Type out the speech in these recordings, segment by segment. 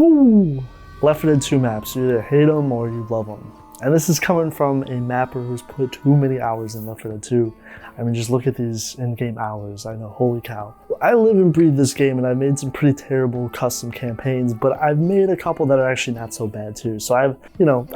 Ooh! Left 4 Dead 2 maps, you either hate them or you love them. And this is coming from a mapper who's put too many hours in Left 4 Dead 2. I mean, just look at these in-game hours. I know, holy cow. I live and breathe this game, and I've made some pretty terrible custom campaigns, but I've made a couple that are actually not so bad too. So I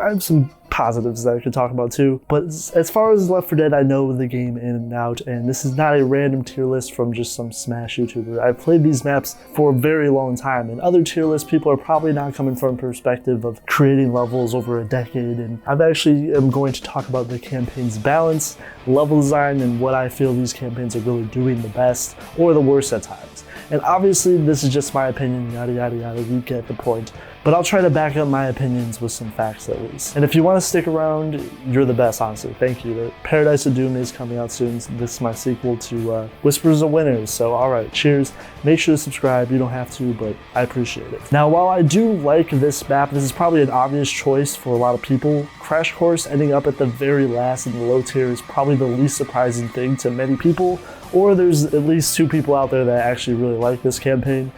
have some positives that I could talk about too. But as far as Left 4 Dead, I know the game in and out, and this is not a random tier list from just some Smash YouTuber. I've played these maps for a very long time, and other tier list people are probably not coming from a perspective of creating levels over a decade, and I've actually am going to talk about the campaign's balance, level design, and what I feel these campaigns are really doing the best or the worst at times. And obviously this is just my opinion, yada yada yada, you get the point. But I'll try to back up my opinions with some facts at least. And if you want to stick around, you're the best, honestly. Thank you. Paradise of Doom is coming out soon. This is my sequel to Whispers of Winners. So alright, cheers. Make sure to subscribe. You don't have to, but I appreciate it. Now, while I do like this map, this is probably an obvious choice for a lot of people. Crash Course ending up at the very last in the low tier is probably the least surprising thing to many people, or there's at least 2 people out there that actually really like this campaign.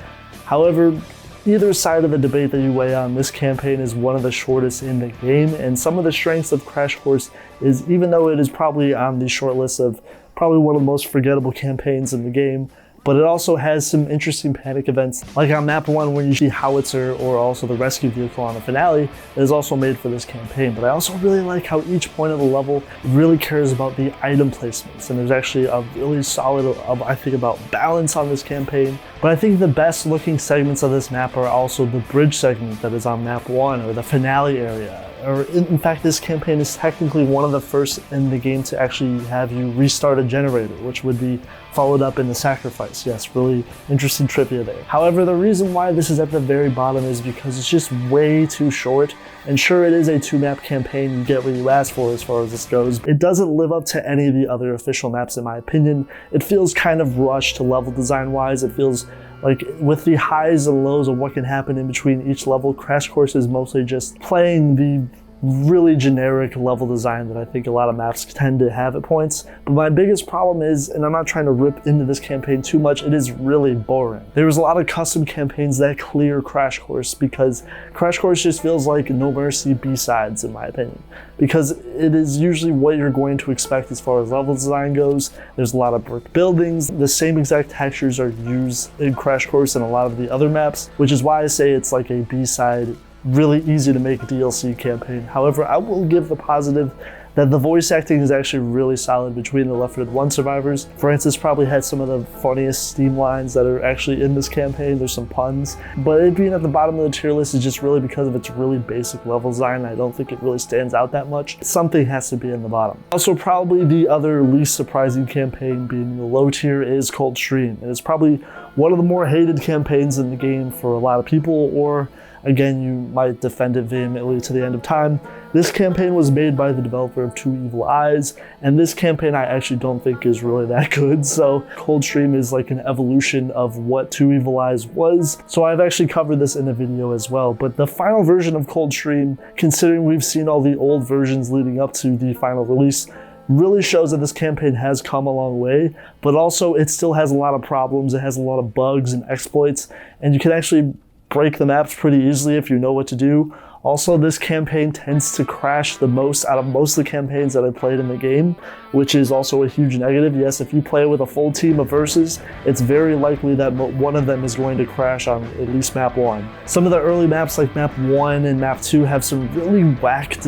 However, either side of the debate that you weigh on, this campaign is one of the shortest in the game, and some of the strengths of Crash Course is, even though it is probably on the short list of probably one of the most forgettable campaigns in the game, but it also has some interesting panic events, like on map 1 when you see Howitzer or also the rescue vehicle on the finale that is also made for this campaign. But I also really like how each point of the level really cares about the item placements, and there's actually a really solid, I think, about balance on this campaign. But I think the best looking segments of this map are also the bridge segment that is on map 1 or the finale area. Or in fact, this campaign is technically one of the first in the game to actually have you restart a generator, which would be followed up in the sacrifice. Yes, really interesting trivia there. However, the reason why this is at the very bottom is because it's just way too short. And sure, it is a 2-map campaign, you get what you ask for as far as this goes. It doesn't live up to any of the other official maps in my opinion. It feels kind of rushed level design wise. It feels like with the highs and lows of what can happen in between each level, Crash Course is mostly just playing the really generic level design that I think a lot of maps tend to have at points. But my biggest problem is, and I'm not trying to rip into this campaign too much, it is really boring. There's a lot of custom campaigns that clear Crash Course because Crash Course just feels like No Mercy B-sides in my opinion. Because it is usually what you're going to expect as far as level design goes. There's a lot of brick buildings. The same exact textures are used in Crash Course and a lot of the other maps, which is why I say it's like a B-side, really easy to make a DLC campaign. However, I will give the positive that the voice acting is actually really solid between the Left 4 Dead 1 survivors. Francis probably had some of the funniest Steam lines that are actually in this campaign. There's some puns, but it being at the bottom of the tier list is just really because of its really basic level design. I don't think it really stands out that much. Something has to be in the bottom. Also, probably the other least surprising campaign being the low tier is Coldstream. It is probably one of the more hated campaigns in the game for a lot of people, or again, you might defend it vehemently to the end of time. This campaign was made by the developer of 2 Evil Eyes, and this campaign I actually don't think is really that good. So Coldstream is like an evolution of what 2 Evil Eyes was. So I've actually covered this in a video as well. But the final version of Coldstream, considering we've seen all the old versions leading up to the final release, really shows that this campaign has come a long way, but also it still has a lot of problems. It has a lot of bugs and exploits, and you can actually break the maps pretty easily if you know what to do. Also, this campaign tends to crash the most out of most of the campaigns that I've played in the game, which is also a huge negative. Yes, if you play with a full team of versus, it's very likely that one of them is going to crash on at least map 1. Some of the early maps like map 1 and map 2 have some really whacked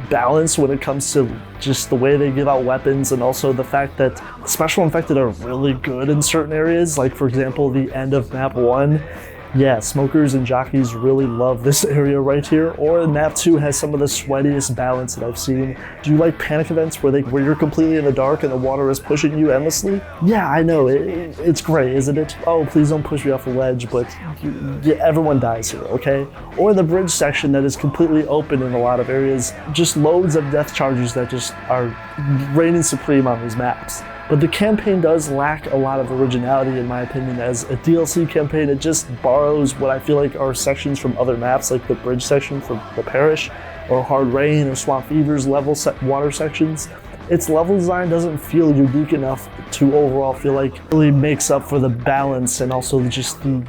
balance when it comes to just the way they give out weapons, and also the fact that special infected are really good in certain areas. Like for example, the end of map 1. Yeah, smokers and jockeys really love this area right here. Or map 2 has some of the sweatiest balance that I've seen. Do you like panic events where you're completely in the dark and the water is pushing you endlessly? Yeah, I know, it's great, isn't it? Oh, please don't push me off a ledge, but everyone dies here, okay? Or the bridge section that is completely open in a lot of areas. Just loads of death charges that just are reigning supreme on these maps. But the campaign does lack a lot of originality in my opinion. As a DLC campaign, it just borrows what I feel like are sections from other maps, like the bridge section from the Parish, or Hard Rain, or Swamp Fever's level water sections. its level design doesn't feel unique enough to overall feel like it really makes up for the balance and also just the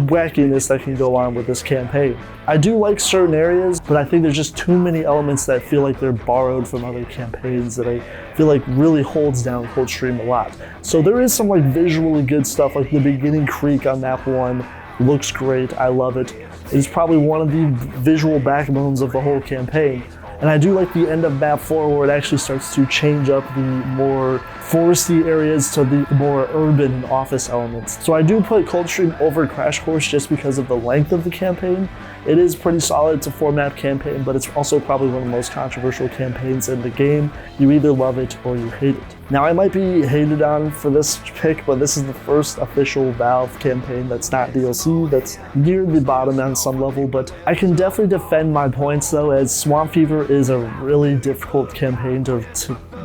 wackiness that can go on with this campaign. I do like certain areas, but I think there's just too many elements that feel like they're borrowed from other campaigns that I feel like really holds down Coldstream a lot. So there is some like visually good stuff, like the beginning creek on map 1 looks great, I love it. It's probably one of the visual backbones of the whole campaign. And I do like the end of map 4 where it actually starts to change up the more foresty areas to the more urban and office elements. So I do put Coldstream over Crash Course just because of the length of the campaign. It is pretty solid, it's a 4-map campaign, but it's also probably one of the most controversial campaigns in the game. You either love it or you hate it. Now I might be hated on for this pick, but this is the first official Valve campaign that's not DLC, that's near the bottom on some level, but I can definitely defend my points though, as Swamp Fever is a really difficult campaign to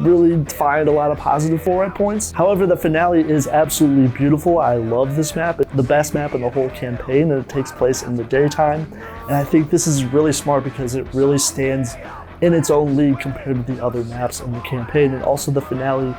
really find a lot of positive for at points. However, the finale is absolutely beautiful. I love this map. It's the best map in the whole campaign, and it takes place in the daytime. And I think this is really smart because it really stands in its own league compared to the other maps in the campaign. And also the finale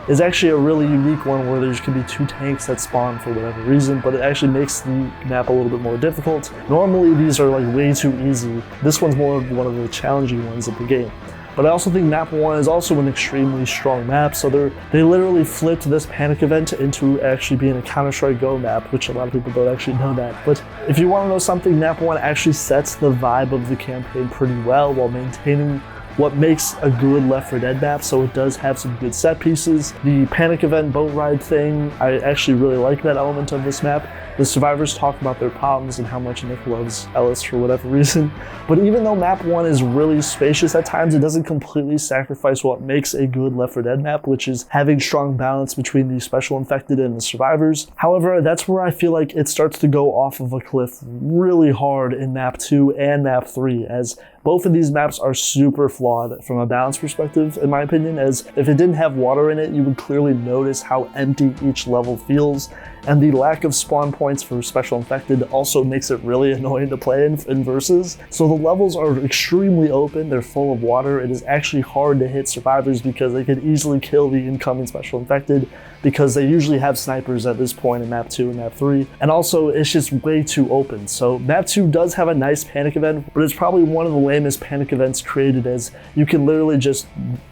is actually a really unique one where there's gonna be 2 tanks that spawn for whatever reason, but it actually makes the map a little bit more difficult. Normally these are like way too easy. This one's more of one of the challenging ones of the game. But I also think map 1 is also an extremely strong map, so they literally flipped this panic event into actually being a Counter-Strike Go map, which a lot of people don't actually know that. But if you want to know something, map 1 actually sets the vibe of the campaign pretty well while maintaining what makes a good Left 4 Dead map, so it does have some good set pieces. The panic event boat ride thing, I actually really like that element of this map. The survivors talk about their problems and how much Nick loves Ellis for whatever reason. But even though map 1 is really spacious at times, it doesn't completely sacrifice what makes a good Left 4 Dead map, which is having strong balance between the special infected and the survivors. However, that's where I feel like it starts to go off of a cliff really hard in map 2 and map 3, as both of these maps are super flawed from a balance perspective, in my opinion, as if it didn't have water in it, you would clearly notice how empty each level feels, and the lack of spawn points for special infected also makes it really annoying to play in versus. So the levels are extremely open, they're full of water. It is actually hard to hit survivors because they could easily kill the incoming special infected because they usually have snipers at this point in map 2 and map 3. And also it's just way too open. So map 2 does have a nice panic event, but it's probably one of the lamest panic events created, as you can literally just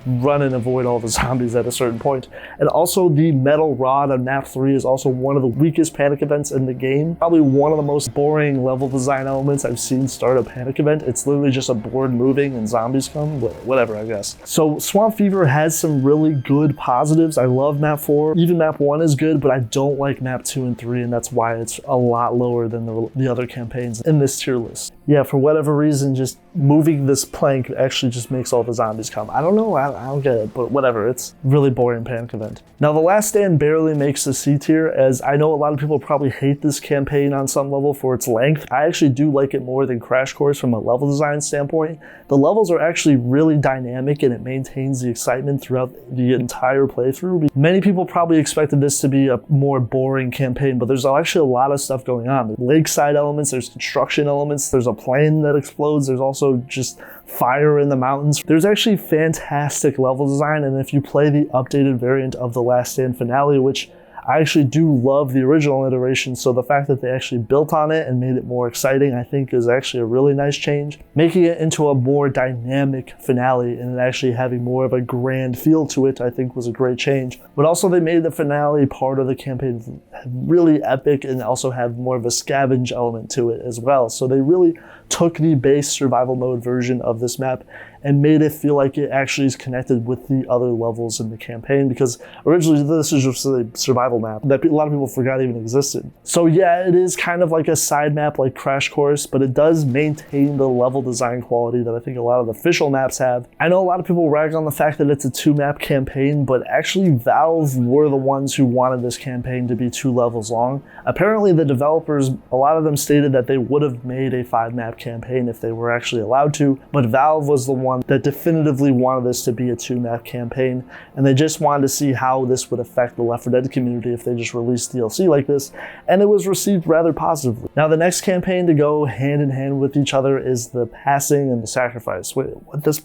run and avoid all the zombies at a certain point. And also the metal rod on map 3 is also one of the weakest panic events in the game. Probably one of the most boring level design elements I've seen start a panic event. It's literally just a board moving and zombies come, whatever I guess. So Swamp Fever has some really good positives. I love map 4. Even map 1 is good, but I don't like map 2 and 3, and that's why it's a lot lower than the other campaigns in this tier list. Yeah, for whatever reason, just moving this plank actually just makes all the zombies come. I don't know, I don't get it, but whatever. It's a really boring panic event. Now, The Last Stand barely makes the C tier, as I know a lot of people probably hate this campaign on some level for its length. I actually do like it more than Crash Course from a level design standpoint. The levels are actually really dynamic and it maintains the excitement throughout the entire playthrough. Many people probably expected this to be a more boring campaign, but there's actually a lot of stuff going on. There's lakeside elements, there's construction elements, there's a plane that explodes, there's also just fire in the mountains. There's actually fantastic level design, and if you play the updated variant of The Last Stand finale, which I actually do love the original iteration, so the fact that they actually built on it and made it more exciting, I think is actually a really nice change. Making it into a more dynamic finale and actually having more of a grand feel to it, I think was a great change. But also they made the finale part of the campaign really epic and also have more of a scavenge element to it as well. So they really took the base survival mode version of this map and made it feel like it actually is connected with the other levels in the campaign, because originally this was just a survival map that a lot of people forgot even existed. So yeah, it is kind of like a side map like Crash Course, but it does maintain the level design quality that I think a lot of the official maps have. I know a lot of people rag on the fact that it's a 2-map campaign, but actually Valve were the ones who wanted this campaign to be 2 levels long. Apparently the developers, a lot of them stated that they would have made a 5-map campaign if they were actually allowed to, but Valve was the one that definitively wanted this to be a 2-map campaign, and they just wanted to see how this would affect the Left 4 Dead community if they just released DLC like this, and it was received rather positively. Now the next campaign to go hand in hand with each other is the passing and the sacrifice. Wait, what this?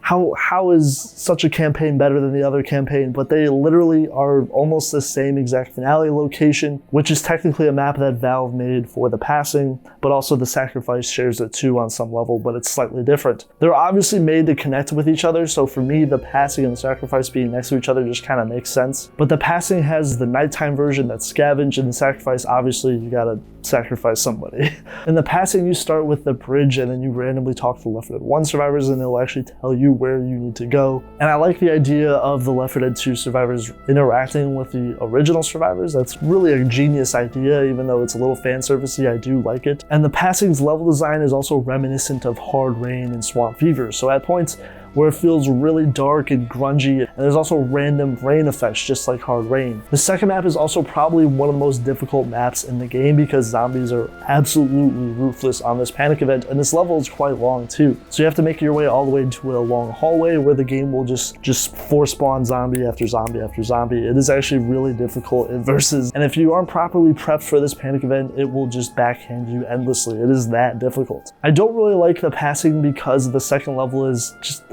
how is such a campaign better than the other campaign? But they literally are almost the same exact finale location, which is technically a map that Valve made for the passing, but also the sacrifice shares it too on some level, but it's slightly different. They're obviously made to connect with each other, so for me, the passing and the sacrifice being next to each other just kind of makes sense. But the passing has the nighttime version that's scavenge, and the sacrifice, obviously, you gotta sacrifice somebody. In the passing, you start with the bridge, and then you randomly talk to the Left 4 Dead 1 survivors, and they'll actually tell you where you need to go. And I like the idea of the Left 4 Dead 2 survivors interacting with the original survivors. That's really a genius idea, even though it's a little fan servicey, I do like it. And the passing's level design is also reminiscent of Hard Rain and Swamp Fever, so at points where it feels really dark and grungy, and there's also random rain effects just like Hard Rain. The second map is also probably one of the most difficult maps in the game because zombies are absolutely ruthless on this panic event, and this level is quite long too. So you have to make your way all the way into a long hallway where the game will just force spawn zombie after zombie after zombie. It is actually really difficult in versus, and if you aren't properly prepped for this panic event, it will just backhand you endlessly. It is that difficult. I don't really like the passing because the second level is just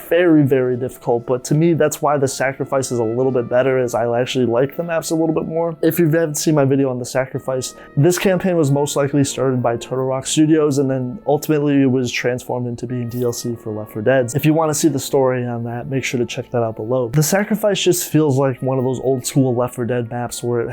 very, very difficult, but to me that's why the sacrifice is a little bit better, as I actually like the maps a little bit more. If you haven't seen my video on the sacrifice, this campaign was most likely started by Turtle Rock Studios, and then ultimately it was transformed into being DLC for Left 4 Dead. If you want to see the story on that, make sure to check that out below. The sacrifice just feels like one of those old school Left 4 Dead maps where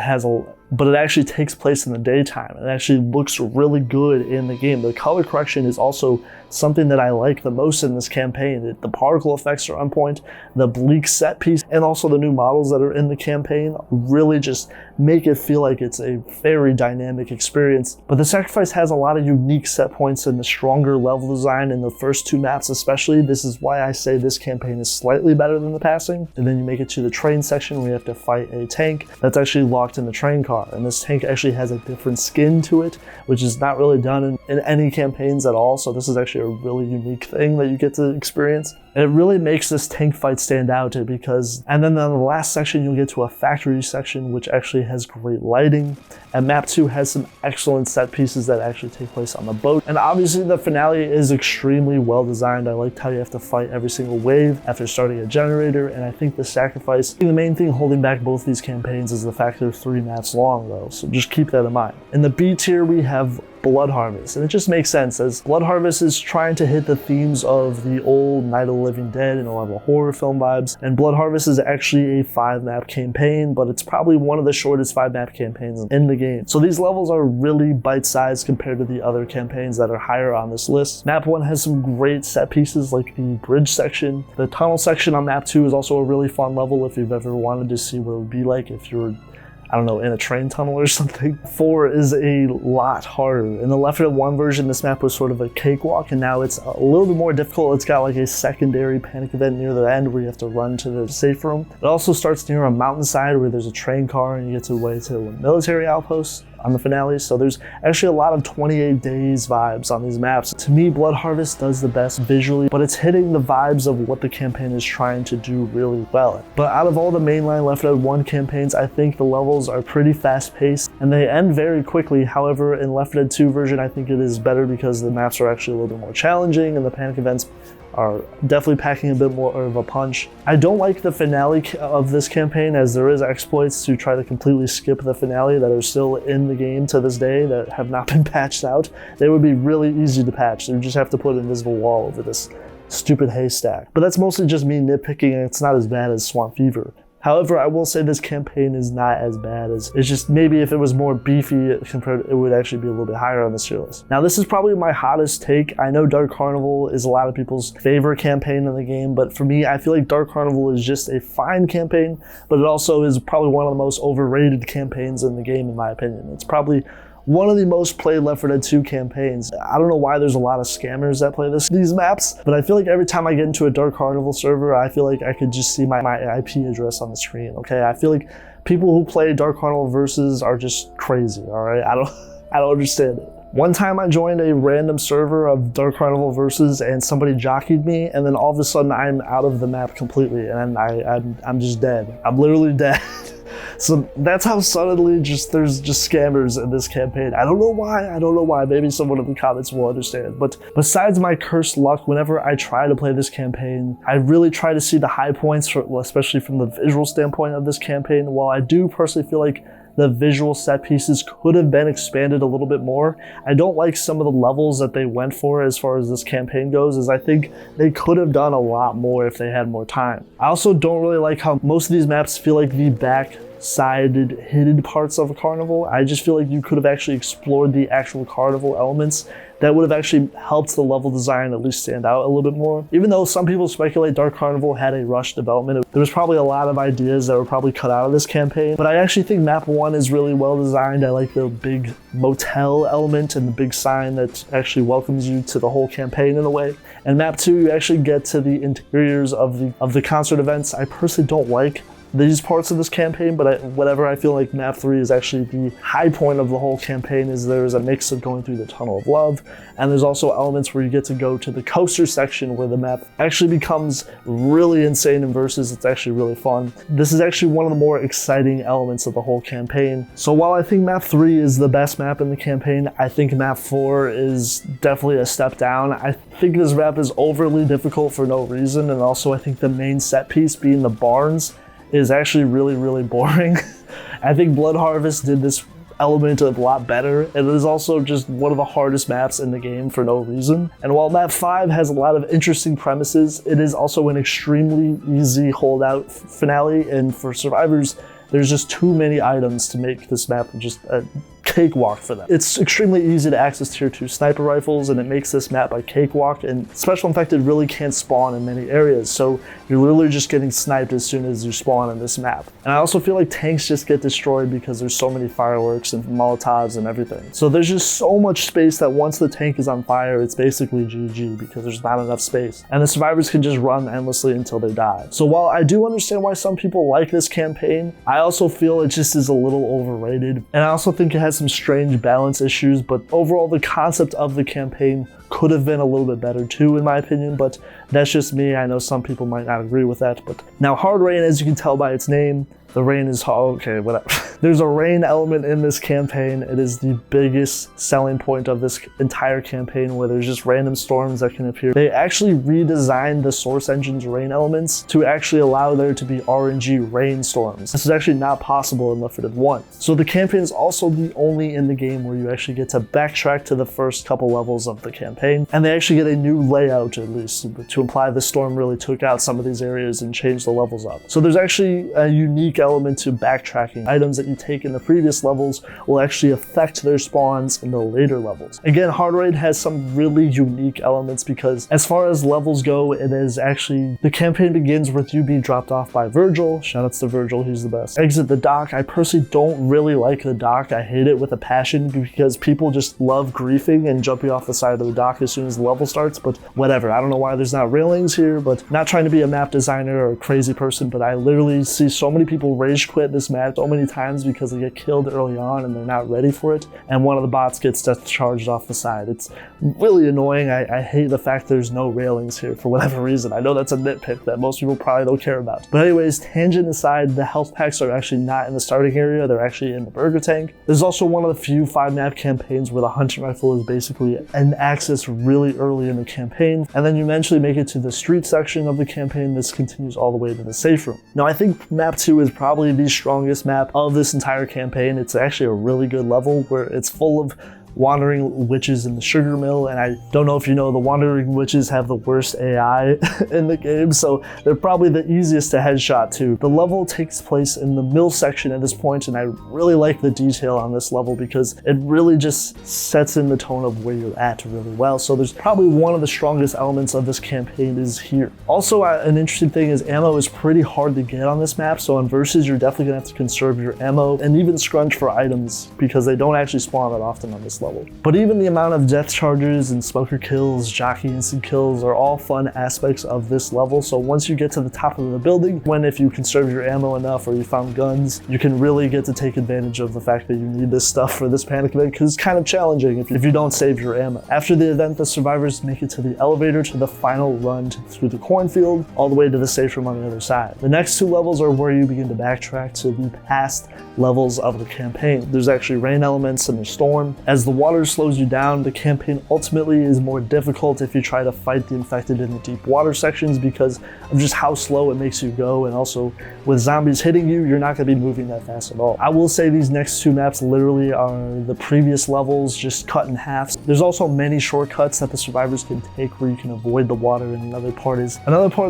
but it actually takes place in the daytime. It actually looks really good in the game. The color correction is also something that I like the most in this campaign. The particle effects are on point, the bleak set piece, and also the new models that are in the campaign really just make it feel like it's a very dynamic experience. But the sacrifice has a lot of unique set points and the stronger level design in the first two maps especially. This is why I say this campaign is slightly better than the passing. And then you make it to the train section where you have to fight a tank that's actually locked in the train car. And this tank actually has a different skin to it, which is not really done in any campaigns at all. So this is actually a really unique thing that you get to experience. And it really makes this tank fight stand out because, and then on the last section, you'll get to a factory section, which actually has great lighting. And map 2 has some excellent set pieces that actually take place on the boat. And obviously the finale is extremely well designed. I liked how you have to fight every single wave after starting a generator. And I think the sacrifice, the main thing holding back both these campaigns is the fact they're 3 maps long though. So just keep that in mind. In the B tier, we have Blood Harvest, and it just makes sense as Blood Harvest is trying to hit the themes of the old Night of the Living Dead and a lot of horror film vibes, and Blood Harvest is actually a 5-map campaign, but it's probably one of the shortest 5-map campaigns in the game. So these levels are really bite-sized compared to the other campaigns that are higher on this list. Map 1 has some great set pieces like the bridge section. The tunnel section on map 2 is also a really fun level if you've ever wanted to see what it would be like if you're, I don't know, in a train tunnel or something. 4 is a lot harder. In the Left 4 Dead 1 version, this map was sort of a cakewalk, and now it's a little bit more difficult. It's got like a secondary panic event near the end where you have to run to the safe room. It also starts near a mountainside where there's a train car and you get to way to a military outpost on the finale. So there's actually a lot of 28 days vibes on these maps. To me, Blood Harvest does the best visually, but it's hitting the vibes of what the campaign is trying to do really well. But out of all the mainline Left 4 Dead 1 campaigns, I think the levels are pretty fast paced and they end very quickly. However, in Left 4 Dead 2 version, I think it is better because the maps are actually a little bit more challenging and the panic events are definitely packing a bit more of a punch. I don't like the finale of this campaign, as there is exploits to try to completely skip the finale that are still in the game to this day that have not been patched out. They would be really easy to patch. You just have to put an invisible wall over this stupid haystack. But that's mostly just me nitpicking, and it's not as bad as Swamp Fever. However, I will say this campaign is not as bad as, it's just maybe if it was more beefy compared, it would actually be a little bit higher on this tier list. Now this is probably my hottest take. I know Dark Carnival is a lot of people's favorite campaign in the game, but for me, I feel like Dark Carnival is just a fine campaign, but it also is probably one of the most overrated campaigns in the game in my opinion. It's probably one of the most played Left 4 Dead 2 campaigns. I don't know why there's a lot of scammers that play these maps, but I feel like every time I get into a Dark Carnival server, I feel like I could just see my IP address on the screen, okay? I feel like people who play Dark Carnival versus are just crazy, all right? I don't understand it. One time I joined a random server of Dark Carnival versus and somebody jockeyed me, and then all of a sudden I'm out of the map completely and I'm just dead. I'm literally dead. So that's how suddenly there's just scammers in this campaign. I don't know why, maybe someone in the comments will understand. But besides my cursed luck, whenever I try to play this campaign, I really try to see the high points, especially from the visual standpoint of this campaign. While I do personally feel like the visual set pieces could have been expanded a little bit more, I don't like some of the levels that they went for as far as this campaign goes, as I think they could have done a lot more if they had more time. I also don't really like how most of these maps feel like the back-sided hidden parts of a carnival. I just feel like you could have actually explored the actual carnival elements. That would have actually helped the level design at least stand out a little bit more. Even though some people speculate Dark Carnival had a rushed development, there was probably a lot of ideas that were probably cut out of this campaign. But I actually think map 1 is really well designed. I like the big motel element and the big sign that actually welcomes you to the whole campaign in a way. And map 2, you actually get to the interiors of the concert events. I personally don't like these parts of this campaign, but I feel like map 3 is actually the high point of the whole campaign. Is there's a mix of going through the Tunnel of Love, and there's also elements where you get to go to the coaster section where the map actually becomes really insane in verses. It's actually really fun. This is actually one of the more exciting elements of the whole campaign. So while I think map 3 is the best map in the campaign, I think map 4 is definitely a step down. I think this map is overly difficult for no reason, and also I think the main set piece being the barns is actually really boring. I think Blood Harvest did this element a lot better, and it is also just one of the hardest maps in the game for no reason. And while map 5 has a lot of interesting premises, it is also an extremely easy holdout finale, and for survivors, there's just too many items to make this map just a cakewalk for them. It's extremely easy to access tier 2 sniper rifles, and it makes this map a cakewalk, and Special Infected really can't spawn in many areas, so you're literally just getting sniped as soon as you spawn in this map. And I also feel like tanks just get destroyed because there's so many fireworks and Molotovs and everything. So there's just so much space that once the tank is on fire, it's basically GG because there's not enough space. And the survivors can just run endlessly until they die. So while I do understand why some people like this campaign, I also feel it just is a little overrated. And I also think it has some strange balance issues, but overall the concept of the campaign could have been a little bit better too, in my opinion, but that's just me. I know some people might not agree with that. But now Hard Rain, as you can tell by its name, the rain is okay, whatever. There's a rain element in this campaign. It is the biggest selling point of this entire campaign, where there's just random storms that can appear. They actually redesigned the Source Engine's rain elements to actually allow there to be RNG rain storms. This is actually not possible in Left 4 Dead 1. So the campaign is also the only in the game where you actually get to backtrack to the first couple levels of the campaign, and they actually get a new layout, at least, to imply the storm really took out some of these areas and changed the levels up. So there's actually a unique element to backtracking. Items that you take in the previous levels will actually affect their spawns in the later levels. Again, Hard Raid has some really unique elements because as far as levels go, it is actually, the campaign begins with you being dropped off by Virgil. Shoutouts to Virgil, he's the best. Exit the dock. I personally don't really like the dock. I hate it with a passion because people just love griefing and jumping off the side of the dock as soon as the level starts, but whatever. I don't know why there's not railings here, but not trying to be a map designer or a crazy person, but I literally see so many people rage quit this map so many times because they get killed early on and they're not ready for it, and one of the bots gets discharged off the side. It's really annoying. I hate the fact there's no railings here for whatever reason. I know that's a nitpick that most people probably don't care about. But anyways, tangent aside, the health packs are actually not in the starting area. They're actually in the burger tank. There's also one of the few 5-map campaigns where the hunting rifle is basically an access really early in the campaign, and then you eventually make it to the street section of the campaign. This continues all the way to the safe room. Now, I think map 2 is probably the strongest map of this entire campaign. It's actually a really good level where it's full of wandering witches in the sugar mill, and I don't know if you know, the wandering witches have the worst AI in the game, so they're probably the easiest to headshot too. The level takes place in the mill section at this point, and I really like the detail on this level because it really just sets in the tone of where you're at really well. So there's probably one of the strongest elements of this campaign is here. Also, an interesting thing is ammo is pretty hard to get on this map, so on versus you're definitely gonna have to conserve your ammo and even scrunch for items because they don't actually spawn that often on this level. level. But even the amount of death charges and smoker kills, jockey instant kills are all fun aspects of this level. So once you get to the top of the building, if you conserve your ammo enough or you found guns, you can really get to take advantage of the fact that you need this stuff for this panic event, because it's kind of challenging if you don't save your ammo. After the event, the survivors make it to the elevator to the final run through the cornfield, all the way to the safe room on the other side. The next two levels are where you begin to backtrack to the past levels of the campaign. There's actually rain elements and there's storm. As the water slows you down, the campaign ultimately is more difficult if you try to fight the infected in the deep water sections because of just how slow it makes you go, and also with zombies hitting you, you're not going to be moving that fast at all. I will say these next two maps literally are the previous levels just cut in half. There's also many shortcuts that the survivors can take where you can avoid the water, and another part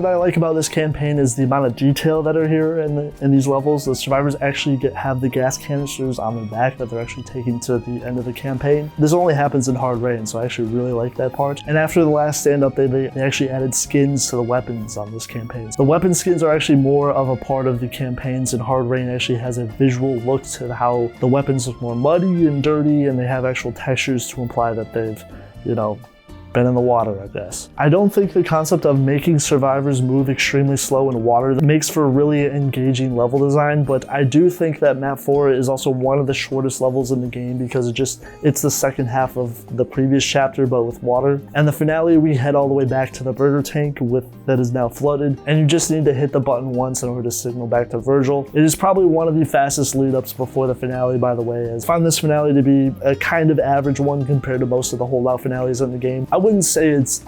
that I like about this campaign is the amount of detail that are here in these levels. The survivors actually have the gas canisters on their back that they're actually taking to the end of the campaign. This only happens in hard rain, so I actually really like that part. And after the last stand up, they actually added skins to the weapons on this campaign. The weapon skins are actually more of a part of the campaigns, and hard rain actually has a visual look to how the weapons look more muddy and dirty, and they have actual textures to imply that they've, been in the water, I guess. I don't think the concept of making survivors move extremely slow in water makes for a really engaging level design, but I do think that map 4 is also one of the shortest levels in the game because it's the second half of the previous chapter but with water. And the finale, we head all the way back to the burger tank that is now flooded, and you just need to hit the button once in order to signal back to Virgil. It is probably one of the fastest lead ups before the finale, by the way, as I find this finale to be a kind of average one compared to most of the holdout finales in the game. I wouldn't say it's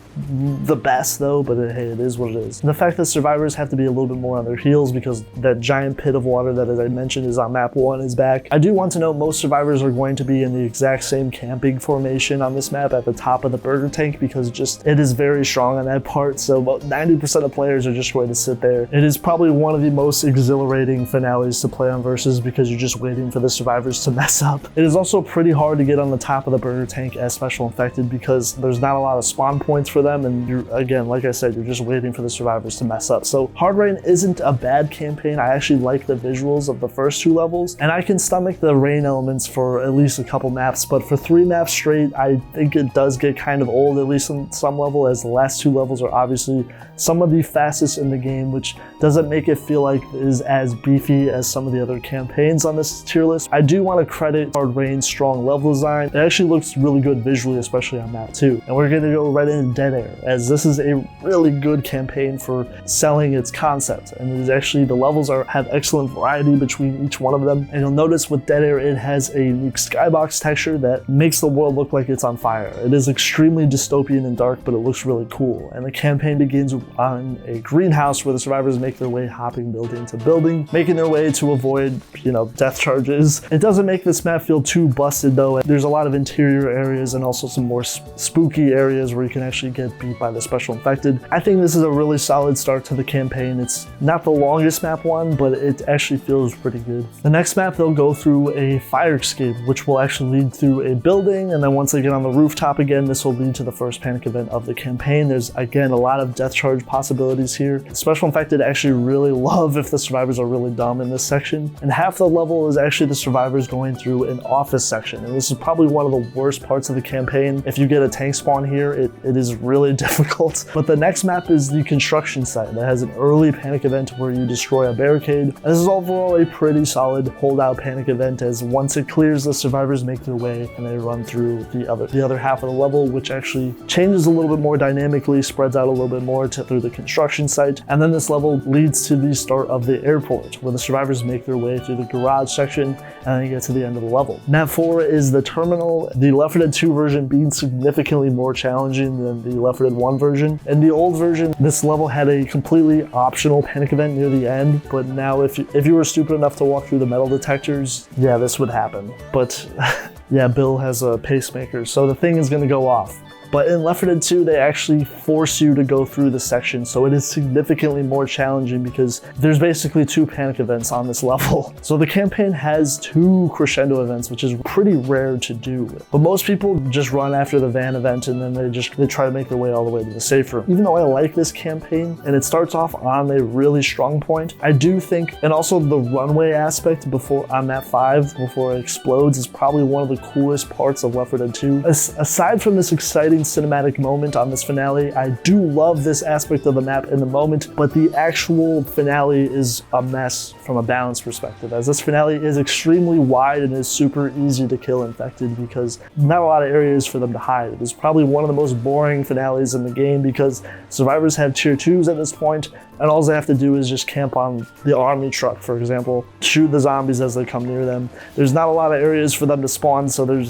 the best though, but hey, it is what it is. And the fact that survivors have to be a little bit more on their heels because that giant pit of water that, as I mentioned, is on map 1 is back. I do want to note most survivors are going to be in the exact same camping formation on this map at the top of the burger tank because it is very strong on that part, so about 90% of players are just going to sit there. It is probably one of the most exhilarating finales to play on Versus because you're just waiting for the survivors to mess up. It is also pretty hard to get on the top of the burger tank as special infected because there's not a lot of spawn points for them, and you're, again, like I said, you're just waiting for the survivors to mess up. So Hard Rain isn't a bad campaign. I actually like the visuals of the first two levels, and I can stomach the rain elements for at least a couple maps, but for 3 maps straight, I think it does get kind of old, at least on some level, as the last 2 levels are obviously some of the fastest in the game, which doesn't make it feel like it is as beefy as some of the other campaigns on this tier list. I do want to credit Hard Rain's strong level design. It actually looks really good visually, especially on map 2. And we're going to go right into Dead Air, as this is a really good campaign for selling its concept, and it is actually, the levels have excellent variety between each one of them. And you'll notice with Dead Air, it has a unique skybox texture that makes the world look like it's on fire. It is extremely dystopian and dark, but it looks really cool. And the campaign begins on a greenhouse where the survivors make their way hopping building to building, making their way to avoid, death charges. It doesn't make this map feel too busted though. There's a lot of interior areas and also some more spooky areas where you can actually get beat by the special infected. I think this is a really solid start to the campaign. It's not the longest map one, but it actually feels pretty good. The next map, they'll go through a fire escape, which will actually lead through a building, and then once they get on the rooftop again, this will lead to the first panic event of the campaign. There's, again, a lot of death charge possibilities here. The special infected actually really love if the survivors are really dumb in this section, and half the level is actually the survivors going through an office section, and this is probably one of the worst parts of the campaign. If you get a tank spawn here, it is really difficult. But the next map is the construction site that has an early panic event where you destroy a barricade. And this is overall a pretty solid holdout panic event, as once it clears, the survivors make their way and they run through the other half of the level, which actually changes a little bit more dynamically, spreads out a little bit more through the construction site. And then this level leads to the start of the airport, where the survivors make their way through the garage section and then you get to the end of the level. Map 4 is the terminal, the Left 4 Dead 2 version being significantly more challenging than the Left 4 Dead 1 version. In the old version, this level had a completely optional panic event near the end, but now if you were stupid enough to walk through the metal detectors, yeah, this would happen. But yeah, Bill has a pacemaker, so the thing is going to go off. But in Left 4 Dead 2, they actually force you to go through the section, so it is significantly more challenging because there's basically 2 panic events on this level. So the campaign has 2 crescendo events, which is pretty rare to do. But most people just run after the van event and then they try to make their way all the way to the safe room. Even though I like this campaign and it starts off on a really strong point, I do think, and also the runway aspect on map 5 before it explodes is probably one of the coolest parts of Left 4 Dead 2. Aside from this exciting cinematic moment on this finale, I do love this aspect of the map in the moment, but the actual finale is a mess from a balance perspective, as this finale is extremely wide and is super easy to kill infected because not a lot of areas for them to hide. It is probably one of the most boring finales in the game because survivors have tier 2s at this point, and all they have to do is just camp on the army truck, for example, shoot the zombies as they come near them. There's not a lot of areas for them to spawn, so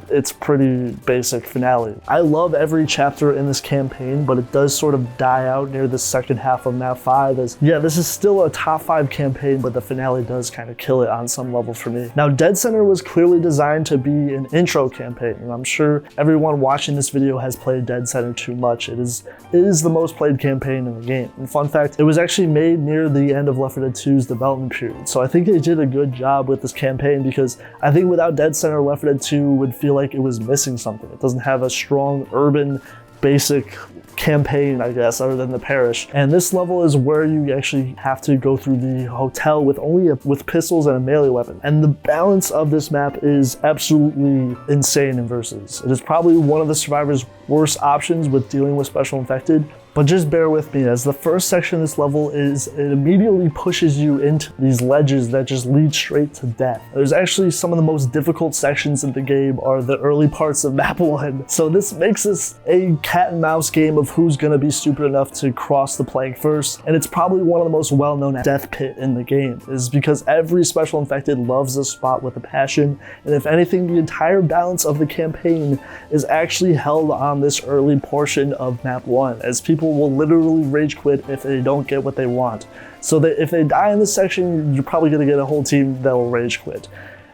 it's pretty basic finale. I love every chapter in this campaign, but it does sort of die out near the second half of map 5 as, yeah, this is still a top 5 campaign, but the finale does kind of kill it on some level for me. Now, Dead Center was clearly designed to be an intro campaign, and I'm sure everyone watching this video has played Dead Center too much. It is the most played campaign in the game. And fun fact, it was actually made near the end of Left 4 Dead 2's development period, so I think they did a good job with this campaign because I think without Dead Center, Left 4 Dead 2 would feel like it was missing something. It doesn't have a strong urban basic campaign, I guess, other than the parish. And this level is where you actually have to go through the hotel with pistols and a melee weapon. And the balance of this map is absolutely insane in versus. It is probably one of the survivors' worst options with dealing with special infected. But just bear with me, as the first section of this level it immediately pushes you into these ledges that just lead straight to death. There's actually some of the most difficult sections in the game are the early parts of map 1. So this makes this a cat and mouse game of who's gonna be stupid enough to cross the plank first. And it's probably one of the most well-known death pit in the game, is because every special infected loves this spot with a passion. And if anything, the entire balance of the campaign is actually held on this early portion of map 1, as people will literally rage quit if they don't get what they want. So that if they die in this section, you're probably gonna get a whole team that will rage quit.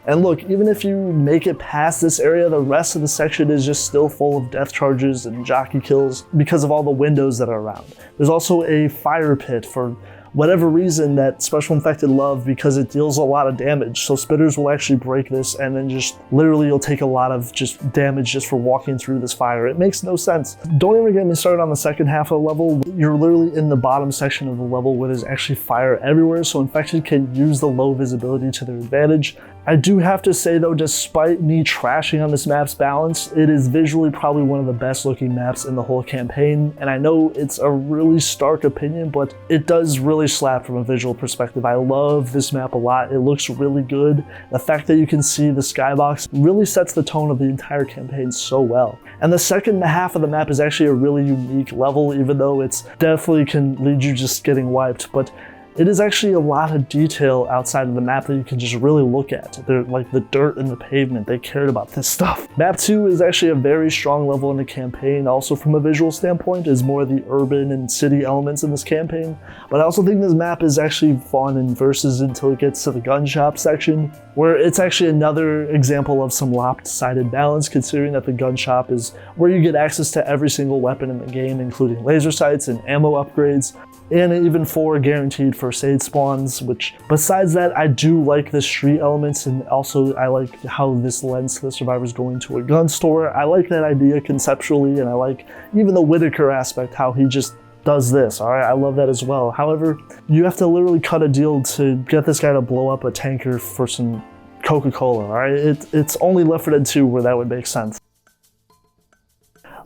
And look, even if you make it past this area, the rest of the section is just still full of death charges and jockey kills because of all the windows that are around. There's also a fire pit for whatever reason that special infected love because it deals a lot of damage. So spitters will actually break this and then just literally you'll take a lot of just damage just for walking through this fire. It makes no sense. Don't even get me started on the second half of the level. You're literally in the bottom section of the level where there's actually fire everywhere, so infected can use the low visibility to their advantage. I do have to say though, despite me trashing on this map's balance, it is visually probably one of the best looking maps in the whole campaign. And I know it's a really stark opinion, but it does really slap from a visual perspective. I love this map a lot. It looks really good. The fact that you can see the skybox really sets the tone of the entire campaign so well. And the second half of the map is actually a really unique level, even though it's definitely can lead you just getting wiped. But it is actually a lot of detail outside of the map that you can just really look at. They're like the dirt and the pavement, they cared about this stuff. Map 2 is actually a very strong level in the campaign. Also from a visual standpoint, is more of the urban and city elements in this campaign. But I also think this map is actually fun in versus until it gets to the gun shop section, where it's actually another example of some lopsided balance, considering that the gun shop is where you get access to every single weapon in the game, including laser sights and ammo upgrades, and even 4 guaranteed first aid spawns, which besides that, I do like the street elements, and also I like how this lends to the survivors going to a gun store. I like that idea conceptually, and I like even the Whitaker aspect, how he just does this, all right? I love that as well. However, you have to literally cut a deal to get this guy to blow up a tanker for some Coca-Cola, all right? It's only Left 4 Dead 2 where that would make sense.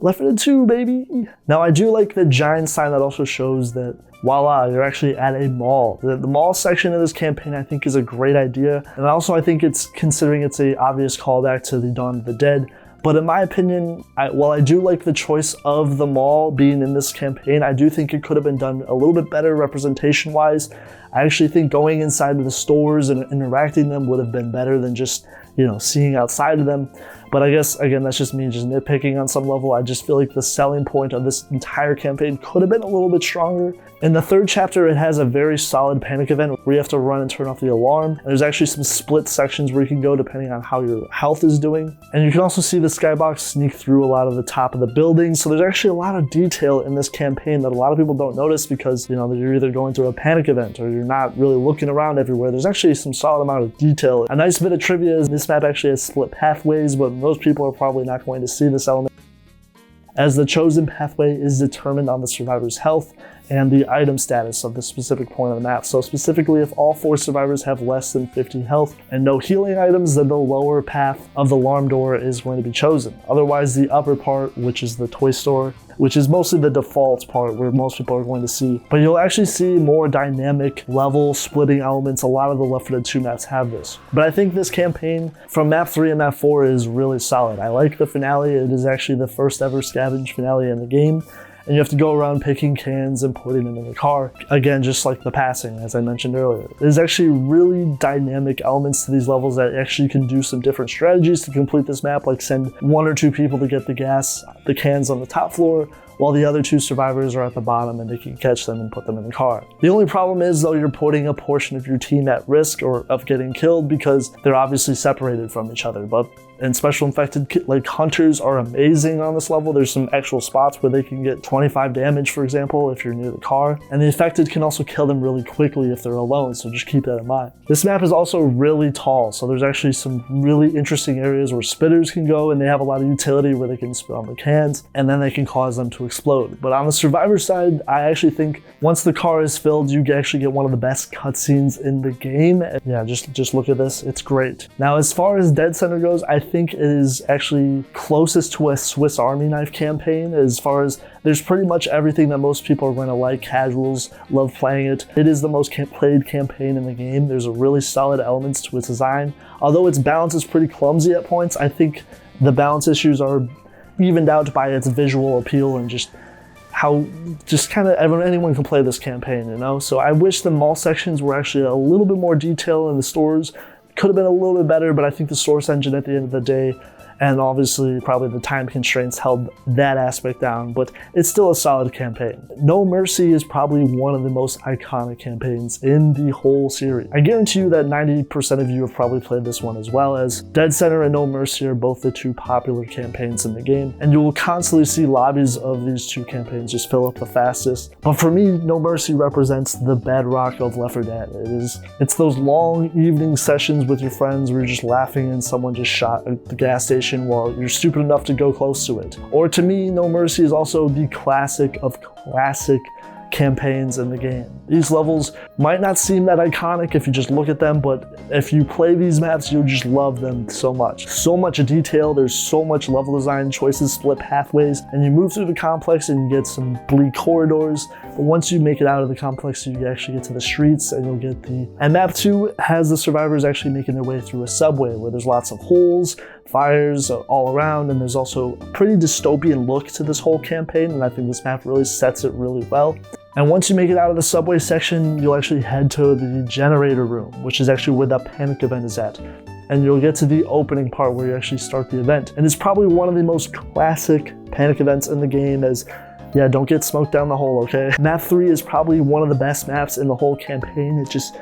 Left 4 Dead 2, baby! Now, I do like the giant sign that also shows that, voila, you're actually at a mall. The mall section of this campaign, I think, is a great idea. And also, I think it's, considering it's a obvious callback to the Dawn of the Dead. But in my opinion, while I do like the choice of the mall being in this campaign, I do think it could have been done a little bit better representation-wise. I actually think going inside of the stores and interacting them would have been better than just, you know, seeing outside of them. But I guess, again, that's just me just nitpicking on some level. I just feel like the selling point of this entire campaign could have been a little bit stronger. In the third chapter, it has a very solid panic event where you have to run and turn off the alarm. And there's actually some split sections where you can go depending on how your health is doing. And you can also see the skybox sneak through a lot of the top of the building. So there's actually a lot of detail in this campaign that a lot of people don't notice because, you know, you're either going through a panic event or you're not really looking around everywhere. There's actually some solid amount of detail. A nice bit of trivia is this map actually has split pathways, but most people are probably not going to see this element, as the chosen pathway is determined on the survivor's health and the item status of the specific point on the map. So specifically, if all 4 survivors have less than 50 health and no healing items, then the lower path of the alarm door is going to be chosen. Otherwise, the upper part, which is the toy store, which is mostly the default part where most people are going to see. But you'll actually see more dynamic level splitting elements. A lot of the Left 4 Dead 2 maps have this. But I think this campaign from map 3 and map 4 is really solid. I like the finale. It is actually the first ever scavenge finale in the game. And you have to go around picking cans and putting them in the car. Again, just like the passing, as I mentioned earlier. There's actually really dynamic elements to these levels that actually can do some different strategies to complete this map, like send 1 or 2 people to get the cans on the top floor, while the other 2 survivors are at the bottom and they can catch them and put them in the car. The only problem is, though, you're putting a portion of your team at risk or of getting killed because they're obviously separated from each other. And special infected, like hunters, are amazing on this level. There's some actual spots where they can get 25 damage, for example, if you're near the car. And the infected can also kill them really quickly if they're alone, so just keep that in mind. This map is also really tall, so there's actually some really interesting areas where spitters can go, and they have a lot of utility where they can spit on the cans, and then they can cause them to explode. But on the survivor side, I actually think once the car is filled, you actually get one of the best cutscenes in the game. And yeah, just look at this. It's great. Now, as far as Dead Center goes, I think it is actually closest to a Swiss Army knife campaign, as far as there's pretty much everything that most people are going to like. Casuals love playing it. It is the most played campaign in the game. There's a really solid elements to its design. Although its balance is pretty clumsy at points, I think the balance issues are evened out by its visual appeal and just how kind of anyone can play this campaign, you know? So I wish the mall sections were actually a little bit more detail in the stores. Could have been a little bit better, but I think the source engine at the end of the day, and obviously probably the time constraints, held that aspect down, but it's still a solid campaign. No Mercy is probably one of the most iconic campaigns in the whole series. I guarantee you that 90% of you have probably played this one as well, as Dead Center and No Mercy are both the 2 popular campaigns in the game, and you will constantly see lobbies of these 2 campaigns just fill up the fastest. But for me, No Mercy represents the bedrock of Left 4 Dead. It's those long evening sessions with your friends where you're just laughing and someone just shot at the gas station while you're stupid enough to go close to it. Or to me, No Mercy is also the classic of classic campaigns in the game. These levels might not seem that iconic if you just look at them, but if you play these maps, you'll just love them so much. So much detail, there's so much level design choices, split pathways, and you move through the complex and you get some bleak corridors, but once you make it out of the complex, you actually get to the streets and you'll get And map 2 has the survivors actually making their way through a subway where there's lots of holes, fires all around, and there's also a pretty dystopian look to this whole campaign, and I think this map really sets it really well. And once you make it out of the subway section, you'll actually head to the generator room, which is actually where that panic event is at. And you'll get to the opening part where you actually start the event. And it's probably one of the most classic panic events in the game, as yeah, don't get smoked down the hole, okay? Map 3 is probably one of the best maps in the whole campaign. It just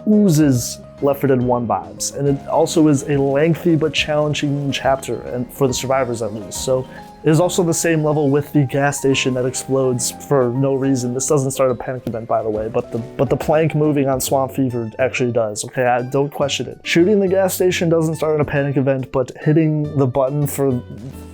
oozes Left 4 Dead 1 vibes. And it also is a lengthy but challenging chapter, and for the survivors at least. So it is also the same level with the gas station that explodes for no reason. This doesn't start a panic event, by the way, but the plank moving on Swamp Fever actually does, okay? I don't question it. Shooting the gas station doesn't start a panic event, but hitting the button for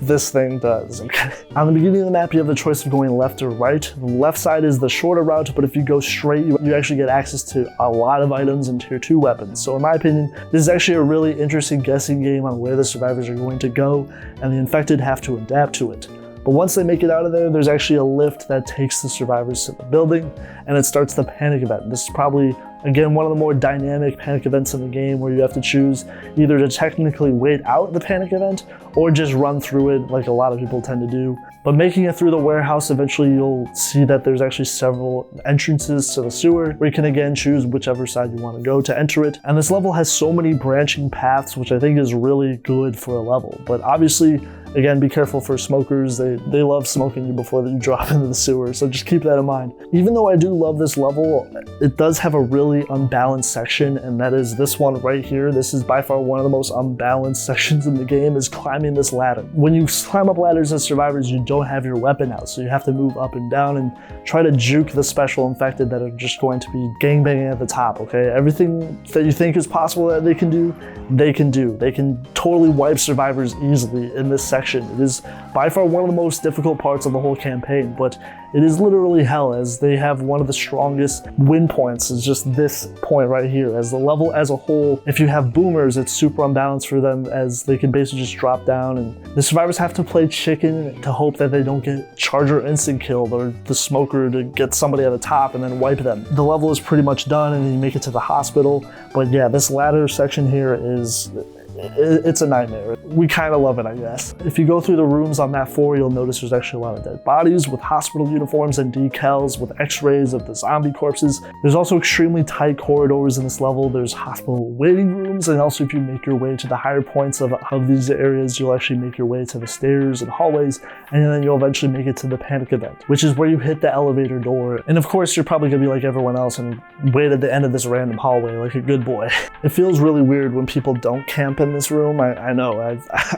this thing does, okay? On the beginning of the map, you have the choice of going left or right. The left side is the shorter route, but if you go straight, you actually get access to a lot of items and tier 2 weapons. So in my opinion, this is actually a really interesting guessing game on where the survivors are going to go, and the infected have to adapt to it. But once they make it out of there, there's actually a lift that takes the survivors to the building, and it starts the panic event. This is probably, again, one of the more dynamic panic events in the game, where you have to choose either to technically wait out the panic event or just run through it like a lot of people tend to do. But making it through the warehouse, eventually you'll see that there's actually several entrances to the sewer where you can again choose whichever side you want to go to enter it. And this level has so many branching paths, which I think is really good for a level. But obviously, again, be careful for smokers. They love smoking you before you drop into the sewer, so just keep that in mind. Even though I do love this level, it does have a really unbalanced section, and that is this one right here. This is by far one of the most unbalanced sections in the game, is climbing this ladder. When you climb up ladders as survivors, you don't have your weapon out, so you have to move up and down and try to juke the special infected that are just going to be gangbanging at the top, okay? Everything that you think is possible that they can do, they can do. They can totally wipe survivors easily in this section. It is by far one of the most difficult parts of the whole campaign, but it is literally hell, as they have one of the strongest win points is just this point right here. As the level as a whole, if you have boomers, it's super unbalanced for them, as they can basically just drop down, and the survivors have to play chicken to hope that they don't get charger instant killed or the smoker to get somebody at the top and then wipe them. The level is pretty much done and you make it to the hospital, but yeah, this ladder section here it's a nightmare. We kind of love it, I guess. If you go through the rooms on map 4, you'll notice there's actually a lot of dead bodies with hospital uniforms and decals with x-rays of the zombie corpses. There's also extremely tight corridors in this level. There's hospital waiting rooms, and also if you make your way to the higher points of these areas, you'll actually make your way to the stairs and hallways, and then you'll eventually make it to the panic event, which is where you hit the elevator door. And of course, you're probably gonna be like everyone else and wait at the end of this random hallway like a good boy. It feels really weird when people don't camp in this room. I know,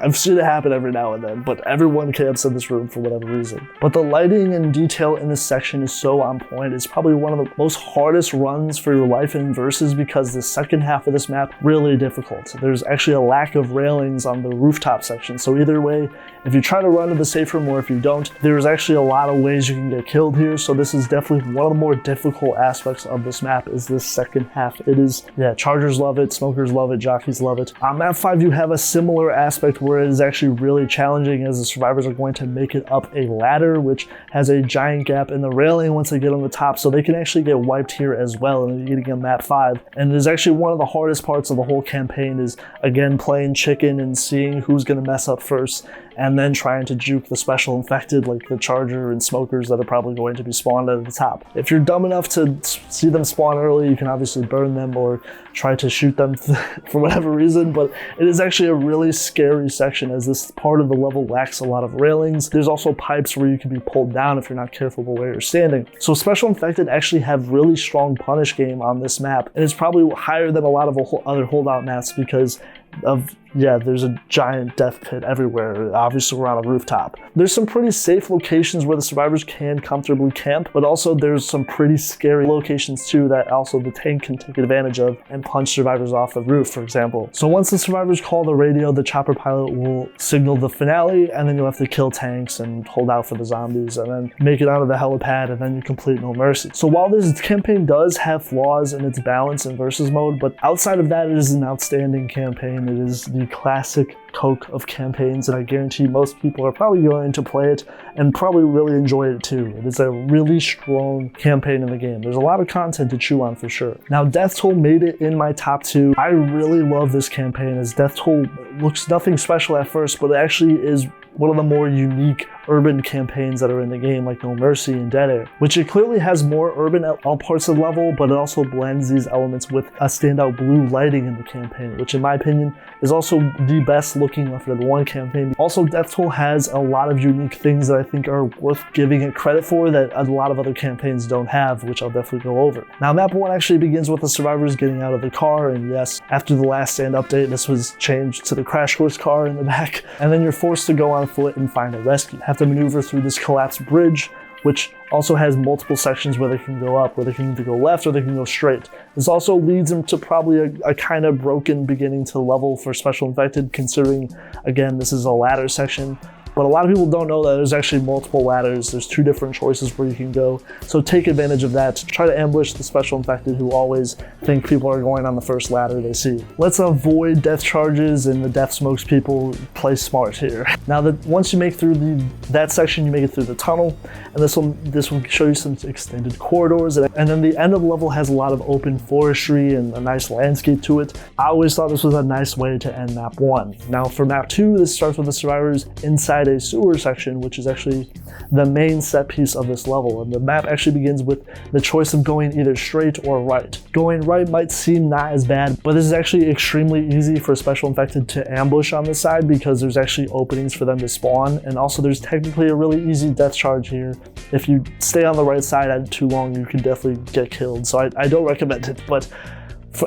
I've seen it happen every now and then, but everyone camps in this room for whatever reason. But the lighting and detail in this section is so on point. It's probably one of the most hardest runs for your life in Versus, because the second half of this map really difficult. There's actually a lack of railings on the rooftop section, so either way, if you try to run to the safe room or if you don't, there's actually a lot of ways you can get killed here, so this is definitely one of the more difficult aspects of this map is this second half. It is, yeah, chargers love it, smokers love it, jockeys love it. On map 5, you have a similar aspect where it is actually really challenging, as the survivors are going to make it up a ladder, which has a giant gap in the railing once they get on the top, so they can actually get wiped here as well in the beginning of map 5. And it is actually one of the hardest parts of the whole campaign, is again playing chicken and seeing who's going to mess up first, and then trying to juke the special infected like the charger and smokers that are probably going to be spawned at the top. If you're dumb enough to see them spawn early, you can obviously burn them or try to shoot them for whatever reason, but it is actually a really scary section, as this part of the level lacks a lot of railings. There's also pipes where you can be pulled down if you're not careful about where you're standing. So special infected actually have really strong punish game on this map, and it's probably higher than a lot of other holdout maps because of, yeah, there's a giant death pit everywhere. Obviously we're on a rooftop. There's some pretty safe locations where the survivors can comfortably camp, but also there's some pretty scary locations too that also the tank can take advantage of and punch survivors off the roof, for example. So once the survivors call the radio, the chopper pilot will signal the finale, and then you'll have to kill tanks and hold out for the zombies and then make it onto the helipad, and then you complete No Mercy. So while this campaign does have flaws in its balance in Versus mode, but outside of that, it is an outstanding campaign. It is the classic Coke of campaigns, and I guarantee most people are probably going to play it and probably really enjoy it too. It is a really strong campaign in the game. There's a lot of content to chew on for sure. Now, Death Toll made it in my top 2. I really love this campaign, as Death Toll looks nothing special at first, but it actually is one of the more unique urban campaigns that are in the game, like No Mercy and Dead Air, which it clearly has more urban at all parts of the level, but it also blends these elements with a standout blue lighting in the campaign, which in my opinion is also the best looking Left 4 Dead 1 campaign. Also, Death Toll has a lot of unique things that I think are worth giving it credit for that a lot of other campaigns don't have, which I'll definitely go over. Now, map 1 actually begins with the survivors getting out of the car, and yes, after the last stand update, this was changed to the crash course car in the back, and then you're forced to go on foot and find a rescue. Have to maneuver through this collapsed bridge, which also has multiple sections where they can go up, where they can either go left or they can go straight. This also leads them to probably a kind of broken beginning to the level for Special Infected, considering, again, this is a ladder section. But a lot of people don't know that there's actually multiple ladders. There's 2 different choices where you can go. So take advantage of that. Try to ambush the Special Infected who always think people are going on the first ladder they see. Let's avoid death charges and the death smokes people. Play smart here. Now that once you make through that section, you make it through the tunnel, and this will show you some extended corridors, and then the end of the level has a lot of open forestry and a nice landscape to it. I always thought this was a nice way to end map 1. Now for map 2, this starts with the survivors inside inside a sewer section, which is actually the main set piece of this level. And the map actually begins with the choice of going either straight or right. Going right might seem not as bad, but this is actually extremely easy for a special infected to ambush on this side because there's actually openings for them to spawn. And also there's technically a really easy death charge here. If you stay on the right side too long, you can definitely get killed. So I don't recommend it, but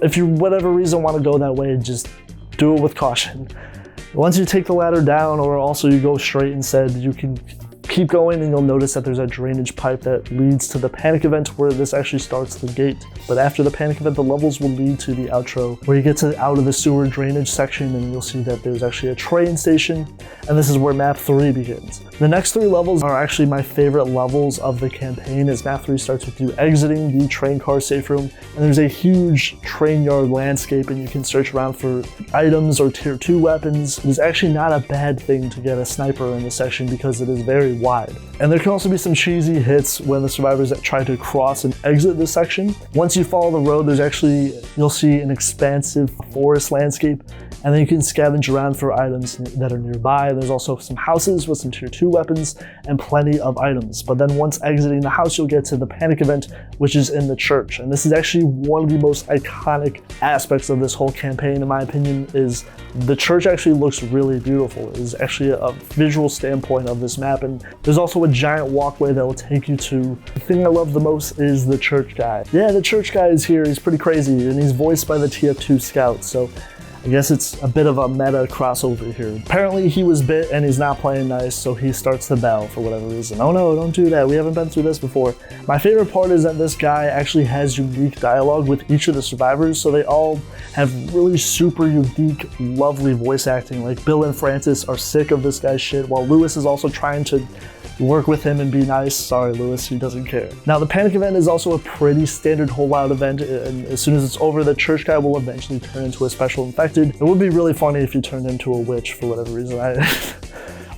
if you, whatever reason, want to go that way, just do it with caution. Once you take the ladder down, or also you go straight instead, you can keep going and you'll notice that there's a drainage pipe that leads to the panic event where this actually starts the gate. But after the panic event, the levels will lead to the outro where you get to out of the sewer drainage section and you'll see that there's actually a train station, and this is where map 3 begins. The next 3 levels are actually my favorite levels of the campaign, as map 3 starts with you exiting the train car safe room, and there's a huge train yard landscape and you can search around for items or tier 2 weapons. It is actually not a bad thing to get a sniper in this section because it is very wide. And there can also be some cheesy hits when the survivors try to cross and exit this section. Once you follow the road, there's actually, you'll see an expansive forest landscape, and then you can scavenge around for items that are nearby. There's also some houses with some tier 2 weapons and plenty of items. But then once exiting the house, you'll get to the panic event, which is in the church. And this is actually one of the most iconic aspects of this whole campaign, in my opinion, is the church actually looks really beautiful. It is actually a visual standpoint of this map, and there's also a giant walkway that will take you to, the thing I love the most is the church guy. Yeah, the church guy is here. He's pretty crazy, and he's voiced by the TF2 Scout, so I guess it's a bit of a meta crossover here. Apparently he was bit and he's not playing nice, so he starts the bell for whatever reason. Oh no, don't do that. We haven't been through this before. My favorite part is that this guy actually has unique dialogue with each of the survivors, so they all have really super unique, lovely voice acting. Like Bill and Francis are sick of this guy's shit, while Lewis is also trying to work with him and be nice. Sorry, Lewis, he doesn't care. Now, the panic event is also a pretty standard holdout event, and as soon as it's over, the church guy will eventually turn into a special infected. It would be really funny if you turned into a witch for whatever reason.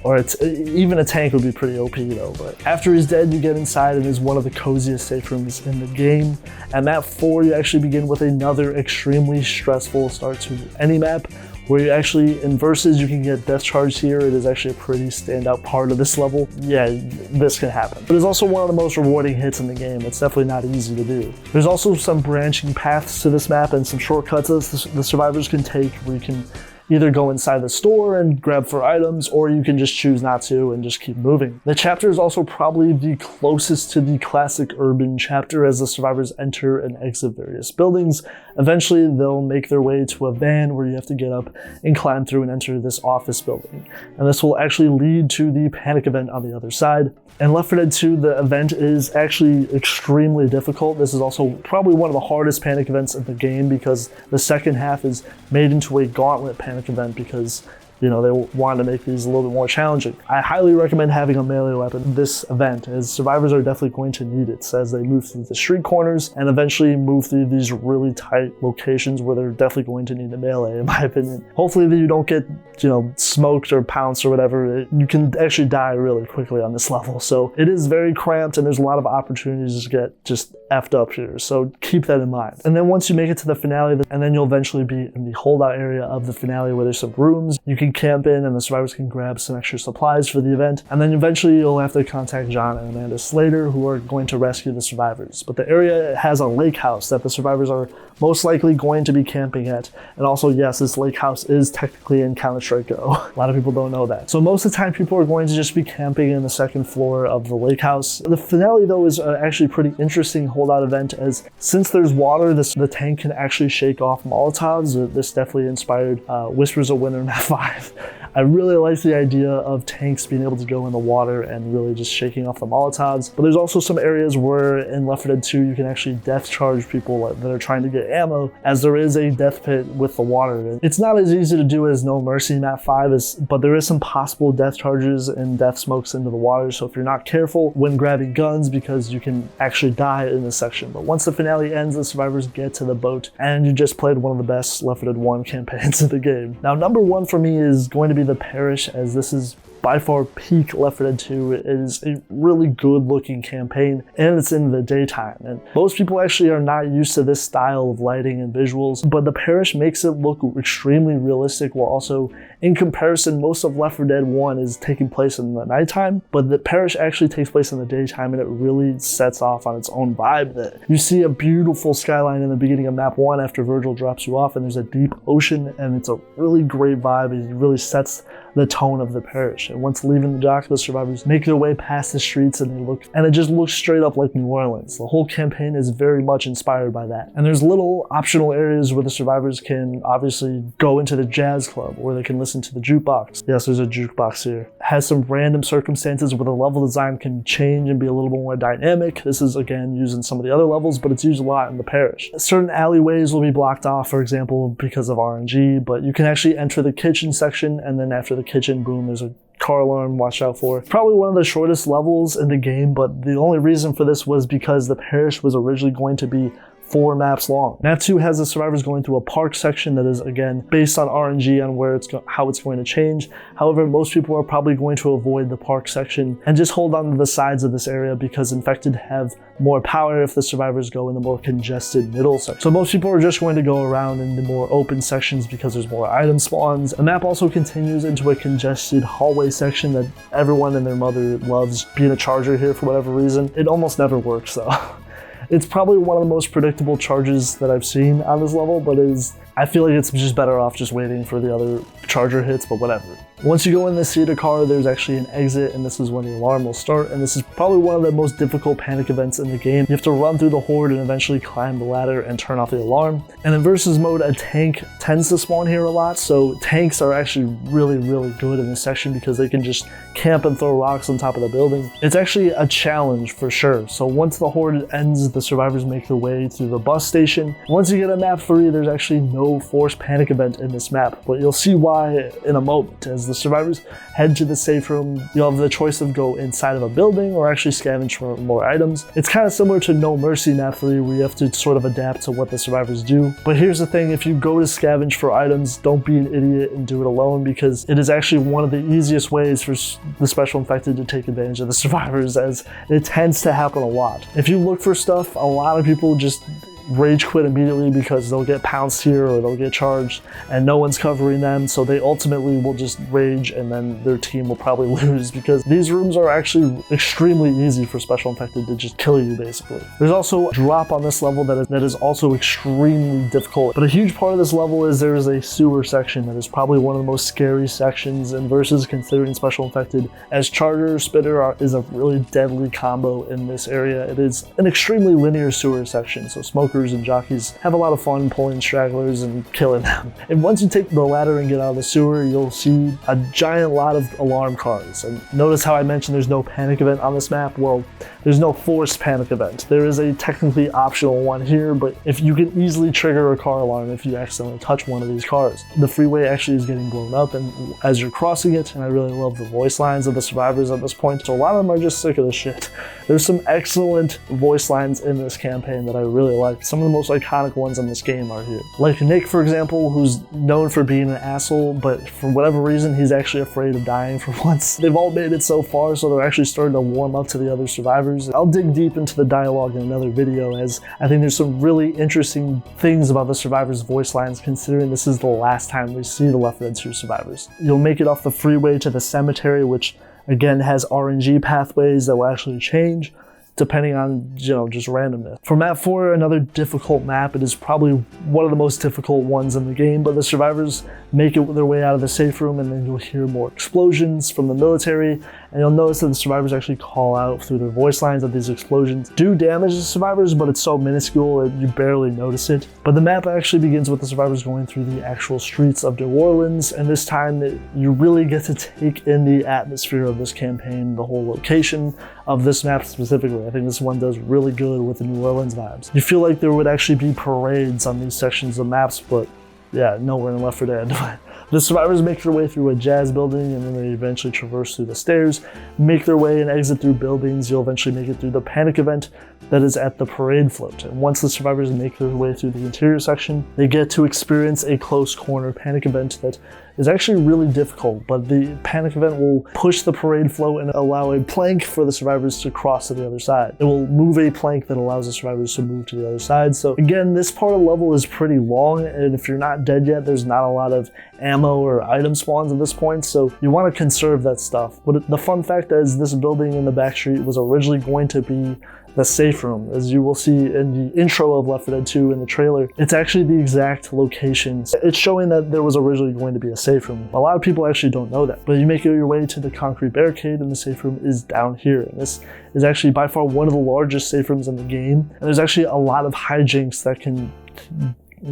Or even a tank would be pretty OP though. But after he's dead, you get inside and is one of the coziest safe rooms in the game. At map 4, you actually begin with another extremely stressful start to any map, where you actually, in versus, you can get death charge here. It is actually a pretty standout part of this level. Yeah, this can happen. But it's also one of the most rewarding hits in the game. It's definitely not easy to do. There's also some branching paths to this map and some shortcuts that the survivors can take, where you can either go inside the store and grab for items, or you can just choose not to and just keep moving. The chapter is also probably the closest to the classic urban chapter, as the survivors enter and exit various buildings. Eventually, they'll make their way to a van where you have to get up and climb through and enter this office building. And this will actually lead to the panic event on the other side. In Left 4 Dead 2, the event is actually extremely difficult. This is also probably one of the hardest panic events in the game, because the second half is made into a gauntlet panic event because, you know, they wanted to make these a little bit more challenging. I highly recommend having a melee weapon in this event, as survivors are definitely going to need it as they move through the street corners and eventually move through these really tight locations where they're definitely going to need a melee, in my opinion. Hopefully that you don't get, you know, smoked or pounced or whatever. You can actually die really quickly on this level. So it is very cramped and there's a lot of opportunities to get just effed up here. So keep that in mind. And then once you make it to the finale, and then you'll eventually be in the holdout area of the finale where there's some rooms you can camp in and the survivors can grab some extra supplies for the event. And then eventually you'll have to contact John and Amanda Slater, who are going to rescue the survivors. But the area has a lake house that the survivors are most likely going to be camping at. And also, yes, this lake house is technically in Counter-Strike Go. A lot of people don't know that. So most of the time people are going to just be camping in the second floor of the lake house. The finale though is actually a pretty interesting holdout event, as since there's water, the tank can actually shake off Molotovs. This definitely inspired Whispers of Winter Map 5. I really like the idea of tanks being able to go in the water and really just shaking off the Molotovs. But there's also some areas where in Left 4 Dead 2 you can actually death charge people that are trying to get ammo, as there is a death pit with the water. It's not as easy to do as No Mercy Map 5, but there is some possible death charges and death smokes into the water, so if you're not careful when grabbing guns, because you can actually die in this section. But once the finale ends, the survivors get to the boat, and you just played one of the best Left 4 Dead 1 campaigns of the game. Now, number 1 for me is going to be the Parish, as this is by far peak Left 4 Dead 2. It is a really good looking campaign, and it's in the daytime. And most people actually are not used to this style of lighting and visuals, but the parish makes it look extremely realistic, while also, in comparison, most of Left 4 Dead 1 is taking place in the nighttime, but the parish actually takes place in the daytime, and it really sets off on its own vibe. That you see a beautiful skyline in the beginning of map 1 after Virgil drops you off, and there's a deep ocean, and it's a really great vibe. It really sets the tone of the parish. And once leaving the dock, the survivors make their way past the streets, and it just looks straight up like New Orleans. The whole campaign is very much inspired by that. And there's little optional areas where the survivors can obviously go into the jazz club, or they can listen to the jukebox. Yes, there's a jukebox here. It has some random circumstances where the level design can change and be a little bit more dynamic. This is again used in some of the other levels, but it's used a lot in the parish. Certain alleyways will be blocked off, for example, because of RNG, but you can actually enter the kitchen section, and then after the kitchen, boom, there's a car alarm, watch out for. Probably one of the shortest levels in the game, but the only reason for this was because the parish was originally going to be 4 maps long. Map 2 has the survivors going through a park section that is, again, based on RNG on where how it's going to change. However, most people are probably going to avoid the park section and just hold on to the sides of this area, because infected have more power if the survivors go in the more congested middle section. So most people are just going to go around in the more open sections because there's more item spawns. The map also continues into a congested hallway section that everyone and their mother loves. Being a charger here for whatever reason, it almost never works though. It's probably one of the most predictable charges that I've seen on this level, but I feel like it's just better off just waiting for the other charger hits, but whatever. Once you go in the seat of car, there's actually an exit, and this is when the alarm will start, and this is probably one of the most difficult panic events in the game. You have to run through the horde and eventually climb the ladder and turn off the alarm. And in versus mode, a tank tends to spawn here a lot, so tanks are actually really, really good in this section because they can just camp and throw rocks on top of the building. It's actually a challenge for sure. So once the horde ends, the survivors make their way through the bus station. Once you get to map 3, there's actually no forced panic event in this map, but you'll see why in a moment. As the survivors head to the safe room, you'll have the choice of go inside of a building or actually scavenge for more items. It's kind of similar to No Mercy map 3, where you have to sort of adapt to what the survivors do. But here's the thing, if you go to scavenge for items, don't be an idiot and do it alone, because it is actually one of the easiest ways for the special infected to take advantage of the survivors, as it tends to happen a lot. If you look for stuff, a lot of people just rage quit immediately because they'll get pounced here or they'll get charged and no one's covering them, so they ultimately will just rage, and then their team will probably lose, because these rooms are actually extremely easy for special infected to just kill you basically. There's also a drop on this level that is also extremely difficult, but a huge part of this level is there is a sewer section that is probably one of the most scary sections in versus, considering special infected, as charger spitter is a really deadly combo in this area. It is an extremely linear sewer section, so smokers and jockeys have a lot of fun pulling stragglers and killing them. And once you take the ladder and get out of the sewer, you'll see a giant lot of alarm cars. And notice how I mentioned there's no panic event on this map? Well, there's no forced panic event. There is a technically optional one here, but if you can easily trigger a car alarm if you accidentally touch one of these cars. The freeway actually is getting blown up and as you're crossing it, and I really love the voice lines of the survivors at this point, so a lot of them are just sick of this shit. There's some excellent voice lines in this campaign that I really like. Some of the most iconic ones in this game are here. Like Nick, for example, who's known for being an asshole, but for whatever reason, he's actually afraid of dying for once. They've all made it so far, so they're actually starting to warm up to the other survivors. I'll dig deep into the dialogue in another video, as I think there's some really interesting things about the survivors' voice lines, considering this is the last time we see the Left 4 Dead 2 survivors. You'll make it off the freeway to the cemetery, which again has RNG pathways that will actually change depending on, just randomness. For map 4, another difficult map, it is probably one of the most difficult ones in the game, but the survivors make their way out of the safe room, and then you'll hear more explosions from the military, and you'll notice that the survivors actually call out through their voice lines that these explosions do damage the survivors, but it's so minuscule that you barely notice it. But the map actually begins with the survivors going through the actual streets of New Orleans, and this time you really get to take in the atmosphere of this campaign, the whole location of this map specifically. I think this one does really good with the New Orleans vibes. You feel like there would actually be parades on these sections of maps, but yeah, nowhere in Left 4 Dead. The survivors make their way through a jazz building, and then they eventually traverse through the stairs, make their way and exit through buildings. You'll eventually make it through the panic event that is at the parade float. And once the survivors make their way through the interior section, they get to experience a close corner panic event that is actually really difficult, but the panic event will push the parade float and allow a plank for the survivors to cross to the other side. It will move a plank that allows the survivors to move to the other side. So again, this part of the level is pretty long, and if you're not dead yet, there's not a lot of ammo or item spawns at this point, so you want to conserve that stuff. But the fun fact is this building in the back street was originally going to be the safe room. As you will see in the intro of Left 4 Dead 2 in the trailer, it's actually the exact location. It's showing that there was originally going to be a safe room. A lot of people actually don't know that, but you make your way to the concrete barricade and the safe room is down here. And this is actually by far one of the largest safe rooms in the game. And there's actually a lot of hijinks that can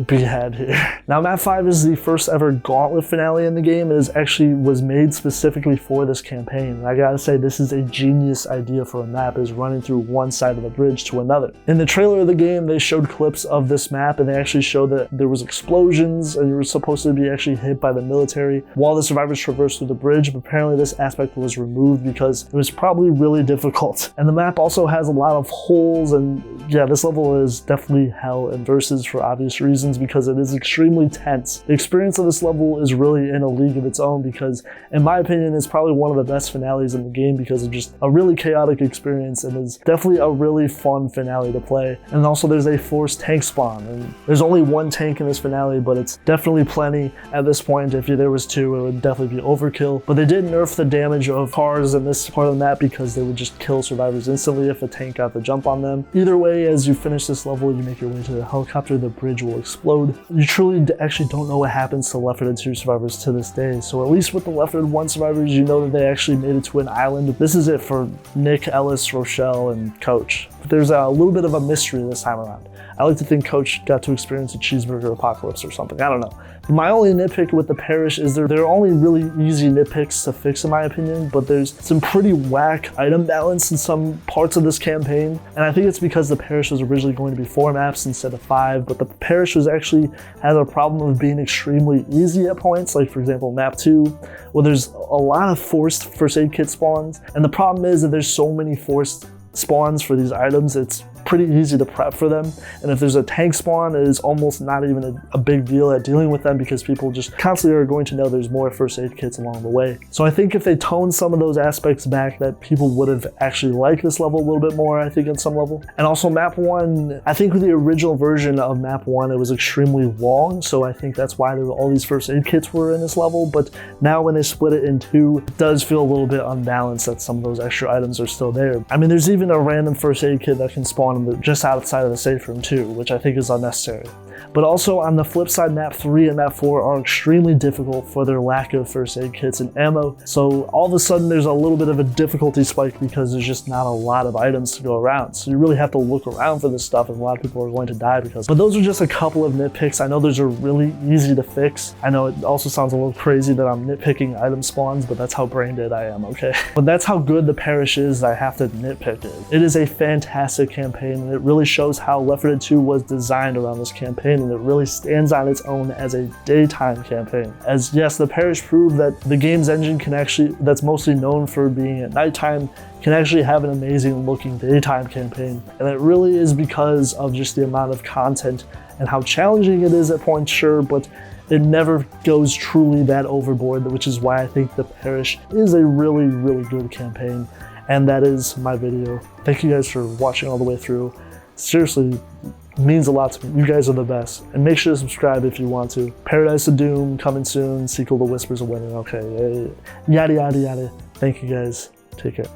be had here. Now, map 5 is the first ever gauntlet finale in the game. It was made specifically for this campaign. And I gotta say, this is a genius idea for a map, is running through one side of the bridge to another. In the trailer of the game, they showed clips of this map, and they actually showed that there was explosions and you were supposed to be actually hit by the military while the survivors traversed through the bridge, but apparently this aspect was removed because it was probably really difficult. And the map also has a lot of holes, and yeah, this level is definitely hell and versus for obvious reasons, because it is extremely tense. The experience of this level is really in a league of its own because, in my opinion, it's probably one of the best finales in the game because of just a really chaotic experience, and is definitely a really fun finale to play. And also there's a forced tank spawn, and there's only one tank in this finale, but it's definitely plenty at this point. If there was two, it would definitely be overkill. But they did nerf the damage of cars in this part of the map because they would just kill survivors instantly if a tank got the jump on them. Either way, as you finish this level, you make your way to the helicopter, the bridge will explode. You truly actually don't know what happens to Left 4 Dead 2 survivors to this day. So at least with the Left 4 Dead 1 survivors, you know that they actually made it to an island. This is it for Nick, Ellis, Rochelle, and Coach. But there's a little bit of a mystery this time around. I like to think Coach got to experience a cheeseburger apocalypse or something. I don't know. My only nitpick with the parish is there are only really easy nitpicks to fix in my opinion, but there's some pretty whack item balance in some parts of this campaign. And I think it's because the parish was originally going to be 4 maps instead of 5, but the parish has a problem of being extremely easy at points. Like for example, map 2, where there's a lot of forced first aid kit spawns. And the problem is that there's so many forced spawns for these items, it's pretty easy to prep for them. And if there's a tank spawn, it is almost not even a big deal at dealing with them because people just constantly are going to know there's more first aid kits along the way. So I think if they tone some of those aspects back, that people would have actually liked this level a little bit more, I think, on some level. And also map 1, I think with the original version of map 1, it was extremely long, so I think that's why all these first aid kits were in this level. But now when they split it in 2, it does feel a little bit unbalanced that some of those extra items are still there. I mean, there's even a random first aid kit that can spawn just outside of the safe room too, which I think is unnecessary. But also on the flip side, map 3 and map 4 are extremely difficult for their lack of first aid kits and ammo. So all of a sudden there's a little bit of a difficulty spike because there's just not a lot of items to go around. So you really have to look around for this stuff, and a lot of people are going to die because. But those are just a couple of nitpicks. I know those are really easy to fix. I know it also sounds a little crazy that I'm nitpicking item spawns, but that's how brain dead I am, okay? But that's how good the parish is. I have to nitpick it. It is a fantastic campaign, and it really shows how Left 4 Dead 2 was designed around this campaign, and it really stands on its own as a daytime campaign. As yes, the parish proved that the game's engine can actually, that's mostly known for being at nighttime, can actually have an amazing looking daytime campaign. And it really is because of just the amount of content and how challenging it is at points, sure, but it never goes truly that overboard, which is why I think the parish is a really, really good campaign. And that is my video. Thank you guys for watching all the way through. Seriously, means a lot to me. You guys are the best. And make sure to subscribe if you want to. Paradise of Doom coming soon. Sequel to Whispers of Winter. Okay. Yada, yada, yada. Thank you guys. Take care.